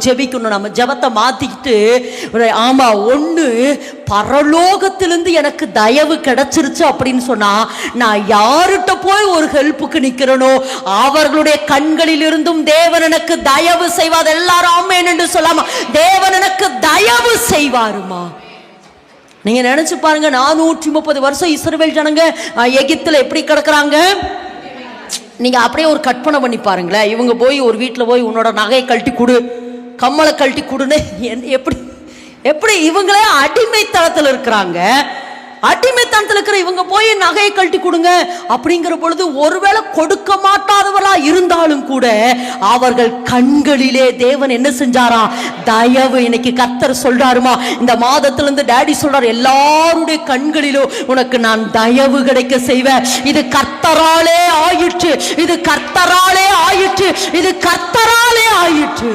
ஜெபிக்கணும். நம்ம ஜெபத்தை மாத்திக்கிட்டு, ஆமா ஒண்ணு பரலோகத்திலிருந்து எனக்கு தயவு கிடைச்சிருச்சு அப்படின்னு சொன்னா, நான் யார்கிட்ட போய் ஒரு ஹெல்ப்புக்கு நிக்கிறனோ அவர்களுடைய கண்களில் இருந்தும் தேவன் எனக்கு தயவு செய்வார். எல்லாரும் ஆமென் என்று சொல்லாம, தேவன் எனக்கு தயவு செய்வாருமா. நீங்க நினைச்சு பாருங்க, 430 வருஷம் இஸ்ரவேல் ஜனங்க எகிப்துல எப்படி கிடக்குறாங்க. நீங்க அப்படியே ஒரு கற்பனை பண்ணி பாருங்களேன். இவங்க போய் ஒரு வீட்டில் போய் உன்னோட நகையை கழட்டி கொடு, கம்மலை கழட்டி கொடுன்னு எப்படி எப்படி இவங்களே அடிமைத்தனத்தில் இருக்கிறாங்க. அடிமைத்தனத்தில் இருக்கிற இவங்க போய் நகையை கழட்டி கொடுங்க அப்படிங்கிற பொழுது, ஒருவேளை கொடுக்க மாட்டாதவர்களா இருந்தாலும் கூட அவர்கள் கண்களிலே தேவன் என்ன செஞ்சாராம், தயவு. இன்னைக்கு கர்த்தர் சொல்றாருமா, இந்த மாதத்திலிருந்து டாடி சொல்றாரு, எல்லாருடைய கண்களிலும் உனக்கு நான் தயவு கிடைக்க செய்வேன். இது கர்த்தராலே ஆயிற்று, இது கர்த்தராலே ஆயிற்று, இது கர்த்தராலே ஆயிற்று.